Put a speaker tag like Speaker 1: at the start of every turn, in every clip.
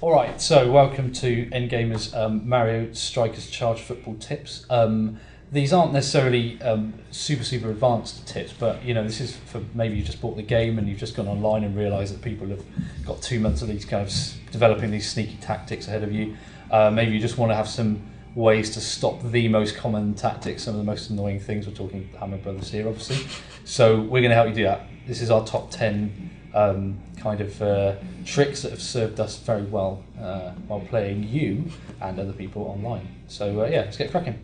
Speaker 1: Alright, so welcome to NGamer's Mario Strikers Charge Football tips. These aren't necessarily super advanced tips, but you know, this is for maybe you just bought the game and you've just gone online and realised that people have got 2 months of these kind of developing these sneaky tactics ahead of you. Maybe you just want to have some ways to stop the most common tactics, some of the most annoying things. We're talking Hammer Brothers here, obviously. So we're going to help you do that. This is our top 10 kind of tricks that have served us very well while playing you and other people online. So yeah, let's get cracking.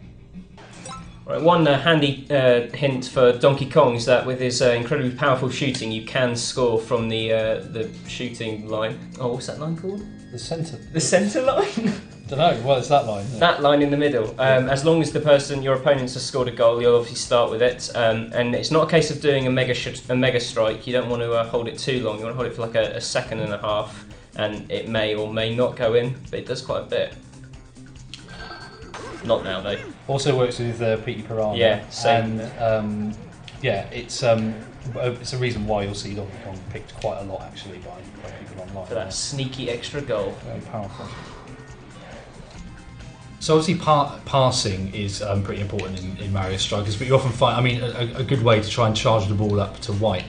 Speaker 2: Right, one handy hint for Donkey Kong is that with his incredibly powerful shooting, you can score from the shooting line. Oh, what's that line called?
Speaker 1: The centre.
Speaker 2: The centre line?
Speaker 1: Don't know. Well, it's that line.
Speaker 2: That line in the middle. As long as your opponents has scored a goal, you'll obviously start with it. And it's not a case of doing a mega strike. You don't want to hold it too long. You want to hold it for like a second and a half, and it may or may not go in, but it does quite a bit. Not now though.
Speaker 1: Also works with Petey Piranha.
Speaker 2: Yeah, same.
Speaker 1: And yeah, it's a reason why you'll see Donkey Kong picked quite a lot actually by people online.
Speaker 2: For that sneaky extra goal.
Speaker 1: Very powerful. So obviously passing is pretty important in Mario Strikers, but you often find, I mean, a good way to try and charge the ball up to white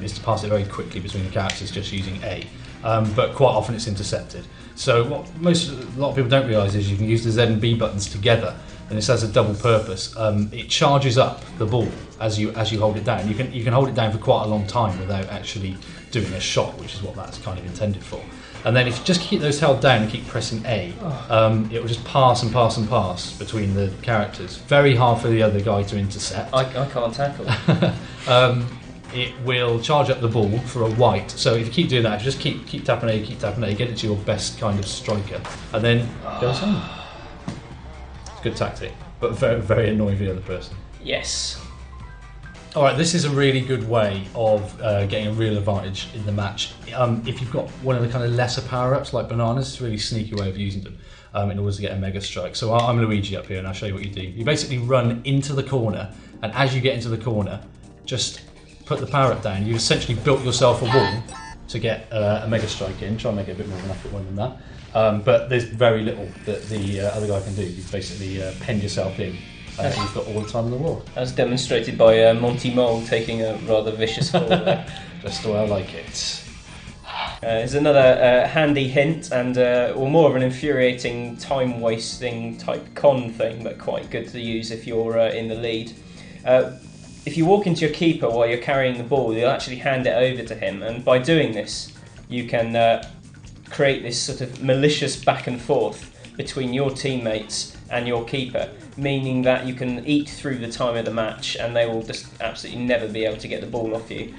Speaker 1: is to pass it very quickly between the characters just using A. But quite often it's intercepted. So what a lot of people don't realise is you can use the Z and B buttons together, and this has a double purpose. It charges up the ball as you hold it down. You can hold it down for quite a long time without actually doing a shot, which is what that's kind of intended for. And then if you just keep those held down and keep pressing A, it will just pass and pass and pass between the characters. Very hard for the other guy to intercept.
Speaker 2: I can't tackle.
Speaker 1: It will charge up the ball for a white. So if you keep doing that, if you just keep tapping A, get it to your best kind of striker, and then goes home. It's a good tactic, but very, very annoying for the other person.
Speaker 2: Yes.
Speaker 1: Alright, this is a really good way of getting a real advantage in the match. If you've got one of the kind of lesser power-ups like bananas, it's a really sneaky way of using them in order to get a mega strike. So I'm Luigi up here and I'll show you what you do. You basically run into the corner, and as you get into the corner, just put the power-up down. You've essentially built yourself a wall to get a mega strike in. Try and make it a bit more of an effort one than that. But there's very little that the other guy can do. You've basically penned yourself in. You've got all the time in the world.
Speaker 2: As demonstrated by Monty Mole taking a rather vicious fall there.
Speaker 1: Just the way I like it.
Speaker 2: There's another handy hint, and or more of an infuriating, time-wasting type con thing, but quite good to use if you're in the lead. If you walk into your keeper while you're carrying the ball, you'll actually hand it over to him, and by doing this, you can create this sort of malicious back and forth between your teammates and your keeper, meaning that you can eat through the time of the match and they will just absolutely never be able to get the ball off you.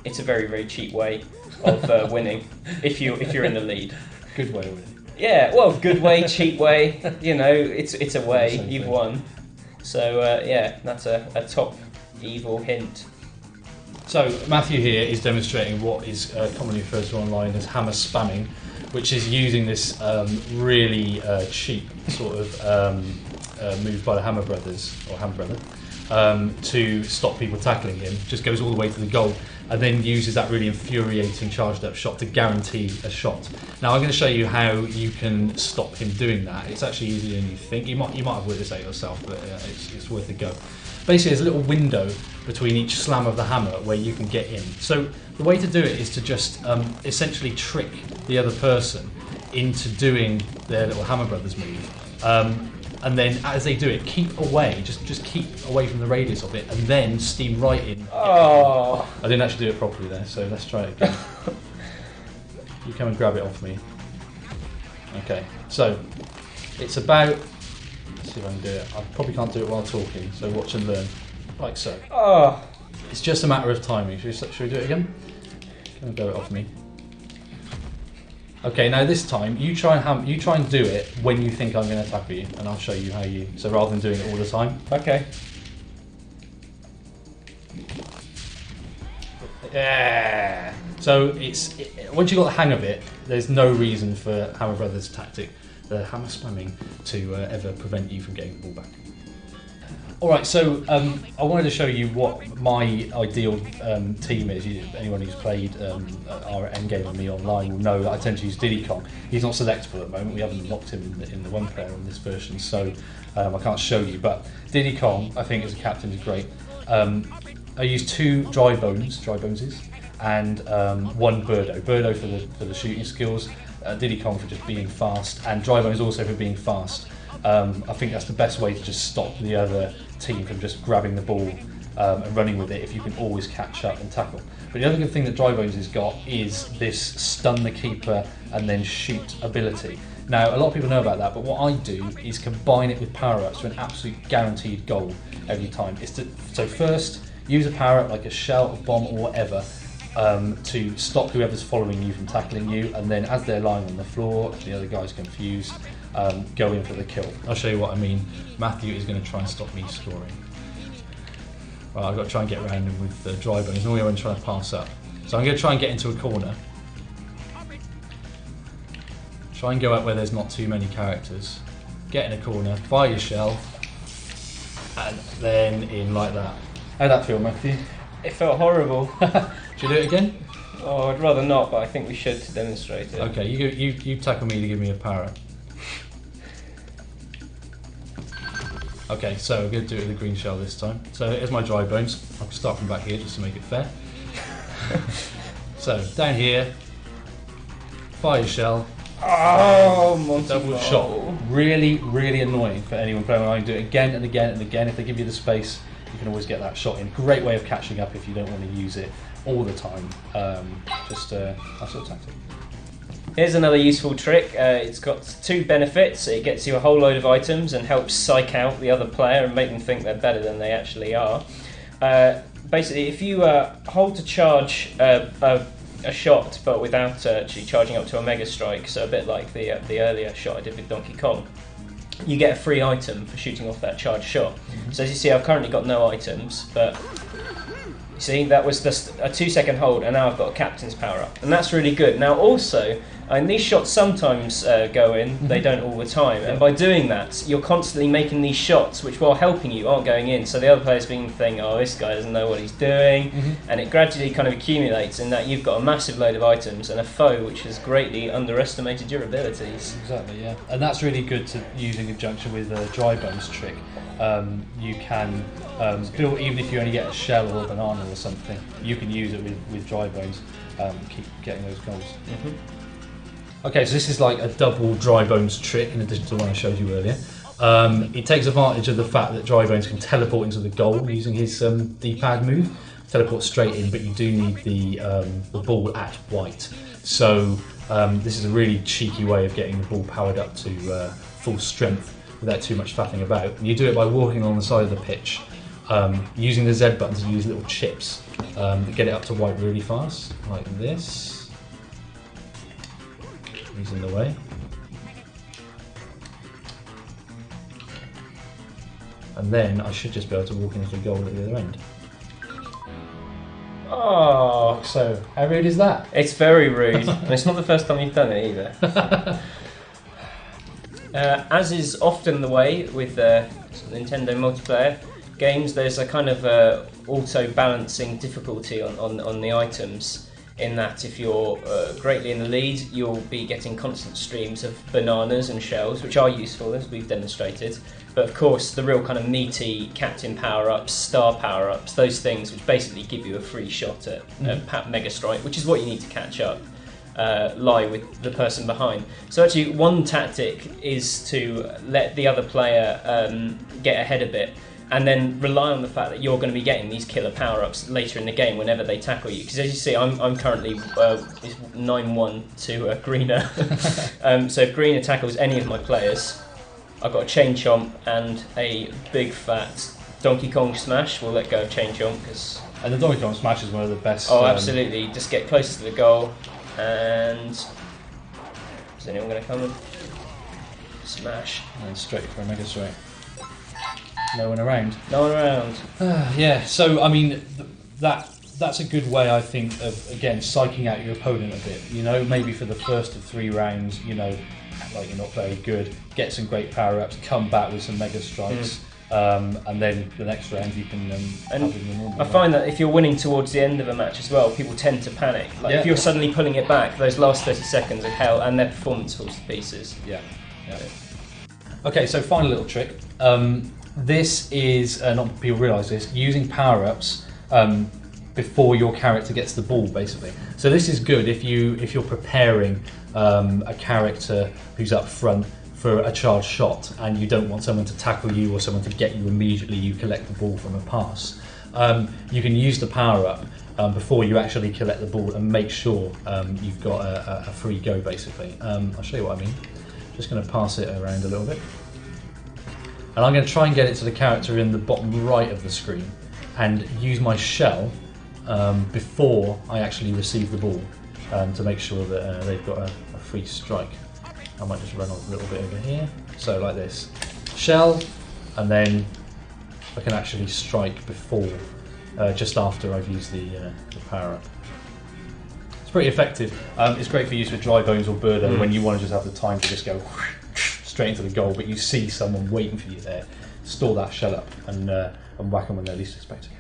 Speaker 2: It's a very, very cheap way of winning if you're in the lead.
Speaker 1: Good way of winning.
Speaker 2: Yeah, well, good way, cheap way. You know, it's a way. You've won. So yeah, that's a top evil hint.
Speaker 1: So Matthew here is demonstrating what is commonly referred to online as hammer spamming, which is using this really cheap sort of move by the Hammer Brothers, or Hammer Brother, to stop people tackling him. Just goes all the way to the goal and then uses that really infuriating charged up shot to guarantee a shot. Now I'm going to show you how you can stop him doing that. It's actually easier than you think. You might have worked this out yourself, but it's worth a go. Basically there's a little window between each slam of the hammer where you can get in. So the way to do it is to just essentially trick the other person into doing their little Hammer Brothers move. And then as they do it, keep away, just keep away from the radius of it, and then steam right in.
Speaker 2: Oh!
Speaker 1: I didn't actually do it properly there, so let's try it again. You come and grab it off me. Okay, so it's about, let's see if I can do it. I probably can't do it while talking, so watch and learn. Like so.
Speaker 2: Oh!
Speaker 1: It's just a matter of timing. Should we do it again? Come and grab it off me. Okay, now this time you try and do it when you think I'm going to tackle you, and I'll show you how you. So rather than doing it all the time.
Speaker 2: Okay.
Speaker 1: Yeah. So once you've got the hang of it, there's no reason for Hammer Brothers' tactic, the hammer spamming, to ever prevent you from getting the ball back. Alright, so I wanted to show you what my ideal team is. Anyone who's played our NGamer and me online will know that I tend to use Diddy Kong. He's not selectable at the moment, we haven't locked him in the one player on this version, so I can't show you. But Diddy Kong, I think as a captain, is great. I use 2 dry boneses, and 1 Birdo. Birdo for the shooting skills, Diddy Kong for just being fast, and dry bones also for being fast. I think that's the best way to just stop the other team from just grabbing the ball and running with it if you can always catch up and tackle. But the other good thing that Dry Bones has got is this stun the keeper and then shoot ability. Now, a lot of people know about that, but what I do is combine it with power-ups for an absolute guaranteed goal every time. So first, use a power-up like a shell, a bomb or whatever to stop whoever's following you from tackling you, and then as they're lying on the floor, the other guy's confused, go in for the kill. I'll show you what I mean. Matthew is going to try and stop me scoring. Well, I've got to try and get around him with the dry bones. Normally I'm trying to pass up. So I'm going to try and get into a corner. Try and go up where there's not too many characters. Get in a corner, fire your shell, and then in like that. How'd that feel, Matthew?
Speaker 2: It felt horrible.
Speaker 1: Should we do it again?
Speaker 2: Oh, I'd rather not, but I think we should to demonstrate it.
Speaker 1: Okay, you tackle me to give me a power. Okay, so we're going to do it with a green shell this time. So here's my dry bones. I'll start from back here just to make it fair. So down here, fire shell.
Speaker 2: Oh, Monty
Speaker 1: double shot. Really, really annoying for anyone playing online. Do it again and again and again. If they give you the space, you can always get that shot in. Great way of catching up if you don't want to use it all the time. Just that sort of tactic.
Speaker 2: Here's another useful trick. It's got 2 benefits. It gets you a whole load of items and helps psych out the other player and make them think they're better than they actually are. Basically, if you hold to charge a shot, but without actually charging up to a Mega Strike, so a bit like the earlier shot I did with Donkey Kong, you get a free item for shooting off that charged shot. So as you see, I've currently got no items, but you see, that was just a 2-second hold, and now I've got a captain's power up, and that's really good. Now also, and these shots sometimes go in, they don't all the time, and by doing that, you're constantly making these shots, which while helping you, aren't going in, so the other player's being thinking, oh, this guy doesn't know what he's doing, and it gradually kind of accumulates in that you've got a massive load of items and a foe which has greatly underestimated your abilities.
Speaker 1: Exactly, yeah. And that's really good to use in conjunction with a dry bones trick. You can build, even if you only get a shell or a banana or something, you can use it with dry bones, keep getting those goals. Okay, so this is like a double dry bones trick in addition to the one I showed you earlier. It takes advantage of the fact that dry bones can teleport into the goal using his D-pad move. Teleport straight in, but you do need the ball at white. So this is a really cheeky way of getting the ball powered up to full strength without too much faffing about. And you do it by walking along the side of the pitch, using the Z button to use little chips that get it up to white really fast, like this. He's in the way. And then I should just be able to walk into the goal at the other end.
Speaker 2: Oh,
Speaker 1: so how rude is that?
Speaker 2: It's very rude, and it's not the first time you've done it either. As is often the way with Nintendo multiplayer games, there's a kind of auto-balancing difficulty on the items, in that if you're greatly in the lead, you'll be getting constant streams of bananas and shells, which are useful, as we've demonstrated. But of course, the real kind of meaty captain power-ups, star power-ups, those things which basically give you a free shot at Mega Strike, which is what you need to catch up, lie with the person behind. So actually, one tactic is to let the other player get ahead a bit, and then rely on the fact that you're going to be getting these killer power-ups later in the game whenever they tackle you. Because as you see, I'm currently 9-1 to Greener. So if Greener tackles any of my players, I've got a Chain Chomp and a big fat Donkey Kong Smash. We'll let go of Chain Chomp because...
Speaker 1: And the Donkey Kong Smash is one of the best...
Speaker 2: Oh, absolutely. Just get closest to the goal, and... Is anyone going to come and smash?
Speaker 1: And straight for a Mega Strike. No one around.
Speaker 2: No one around.
Speaker 1: Yeah, so I mean, that's a good way, I think, of again psyching out your opponent a bit. You know, maybe for the first of 3 rounds, you know, like you're not very good, get some great power ups, come back with some Mega Strikes, and then the next round you can have it in the normal
Speaker 2: I find that if you're winning towards the end of a match as well, people tend to panic. Like if you're suddenly pulling it back, those last 30 seconds are hell, and their performance falls to pieces.
Speaker 1: Yeah. Okay, so final little trick. This is, not people realise this, using power-ups before your character gets the ball, basically. So this is good if you're preparing a character who's up front for a charged shot and you don't want someone to tackle you or someone to get you immediately you collect the ball from a pass. You can use the power-up before you actually collect the ball and make sure you've got a free go, basically. I'll show you what I mean. Just going to pass it around a little bit. And I'm going to try and get it to the character in the bottom right of the screen and use my shell before I actually receive the ball to make sure that they've got a free strike. I might just run a little bit over here. So like this. Shell, and then I can actually strike before, just after I've used the power up. It's pretty effective. It's great for use with dry bones or Birdo when you want to just have the time to just go straight into the goal, but you see someone waiting for you there. Store that shell up and whack them when they're least expecting it.